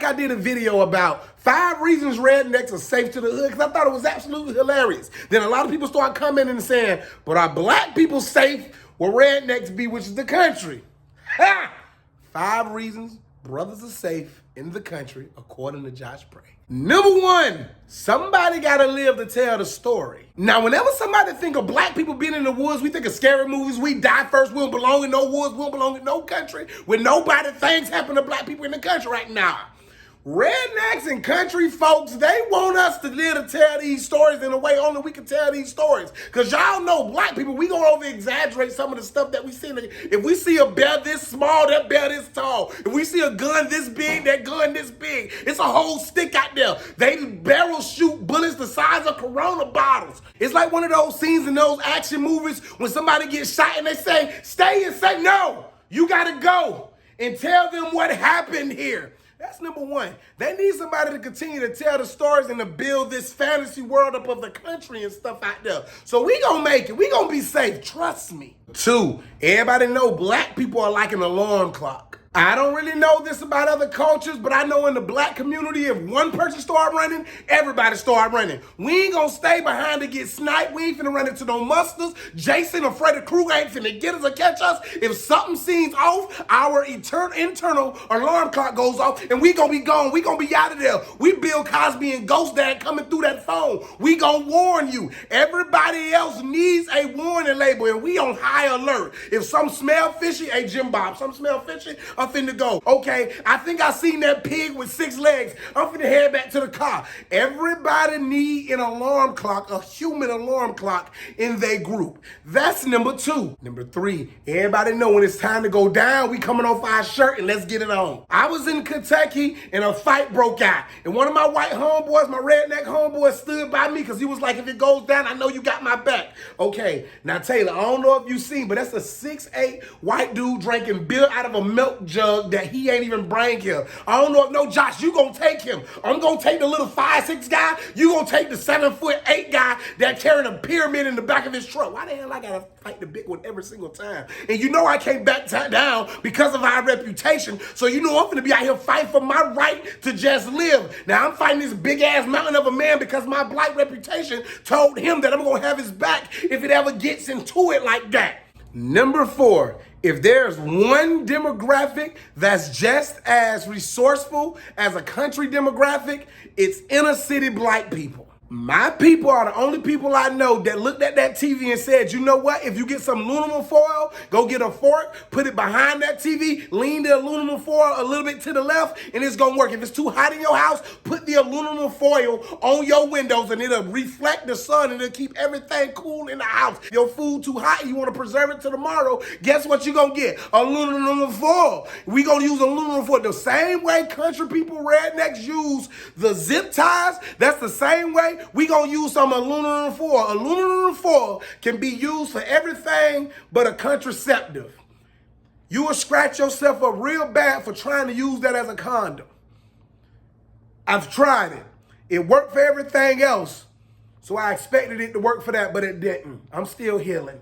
I did a video about 5 reasons rednecks are safe to the hood because I thought it was absolutely hilarious. Then a lot of people start commenting and saying, but are black people safe where rednecks be, which is the country? Ha! 5 reasons brothers are safe in the country, according to Josh Prey. Number 1, somebody gotta live to tell the story. Now, whenever somebody think of black people being in the woods, we think of scary movies. We die first, we don't belong in no woods, we don't belong in no country, where nobody things happen to black people in the country right now. Rednecks and country folks, they want us to live to tell these stories in a way only we can tell these stories. Because y'all know black people, we gonna over-exaggerate some of the stuff that we see. If we see a bear this small, that bear this tall. If we see a gun this big, that gun this big. It's a whole stick out there. They barrel shoot bullets the size of Corona bottles. It's like one of those scenes in those action movies when somebody gets shot and they say, stay and say, no, you gotta go and tell them what happened here. That's number 1. They need somebody to continue to tell the stories and to build this fantasy world up of the country and stuff out there. So we gonna make it. We gonna be safe. Trust me. 2, everybody know black people are like an alarm clock. I don't really know this about other cultures, but I know in the black community, if one person start running, everybody start running. We ain't gonna stay behind to get sniped. We ain't finna run into no monsters. Jason or Freddy Krueger ain't finna get us or catch us. If something seems off, our internal alarm clock goes off and we gonna be gone. We gonna be out of there. We Bill Cosby and Ghost Dad coming through that phone. We gonna warn you. Everybody else needs a warning label and we on high alert. If some smell fishy, hey Jim Bob, some smell fishy, I'm finna go. Okay, I think I seen that pig with 6 legs. I'm finna head back to the car. Everybody need an alarm clock, a human alarm clock in their group. That's number 2. Number 3, everybody know when it's time to go down, we coming off our shirt and let's get it on. I was in Kentucky and a fight broke out. And one of my white homeboys, my redneck homeboy, stood by me because he was like, if it goes down, I know you got my back. Okay, now Taylor, I don't know if you seen, but that's a 6'8" white dude drinking beer out of a milk jug that he ain't even bring here. I don't know if, no, Josh, you gonna take him. I'm gonna take the little 5'6" guy. You gonna take the 7'8" guy that carrying a pyramid in the back of his truck. Why the hell I gotta fight the big one every single time? And you know I can't back down because of our reputation. So you know I'm gonna be out here fighting for my right to just live. Now I'm fighting this big ass mountain of a man because my Blyke reputation told him that I'm gonna have his back if it ever gets into it like that. Number 4, if there's one demographic that's just as resourceful as a country demographic, it's inner city black people. My people are the only people I know that looked at that TV and said, you know what? If you get some aluminum foil, go get a fork, put it behind that TV, lean the aluminum foil a little bit to the left, and it's going to work. If it's too hot in your house, put the aluminum foil on your windows and it'll reflect the sun and it'll keep everything cool in the house. Your food too hot, you want to preserve it to tomorrow, guess what you're going to get? Aluminum foil. We're going to use aluminum foil. The same way country people, rednecks, use the zip ties, that's the same way we gonna use some aluminum foil. Aluminum foil can be used for everything but a contraceptive. You will scratch yourself up real bad for trying to use that as a condom. I've tried it. It worked for everything else, so I expected it to work for that, but it didn't. I'm still healing.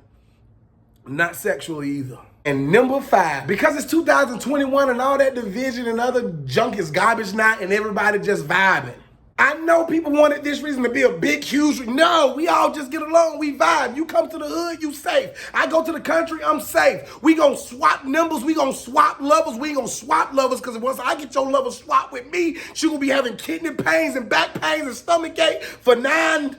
Not sexually either. And number 5, because it's 2021 and all that division and other junk is garbage now and everybody just vibing. I know people wanted this reason to be a big, huge, no, we all just get along, we vibe. You come to the hood, you safe. I go to the country, I'm safe. We gonna swap numbers, we gonna swap lovers, we ain't gonna swap lovers, because once I get your lover swapped with me, she gonna be having kidney pains and back pains and stomach ache for 9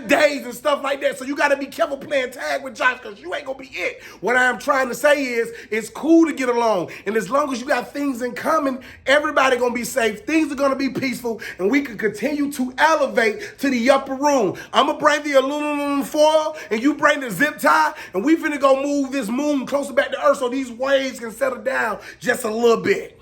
days and stuff like that. So you got to be careful playing tag with Josh because you ain't going to be it. What I am trying to say is it's cool to get along. And as long as you got things in common, everybody going to be safe. Things are going to be peaceful. And we can continue to elevate to the upper room. I'm going to bring the aluminum foil and you bring the zip tie. And we finna go move this moon closer back to Earth so these waves can settle down just a little bit.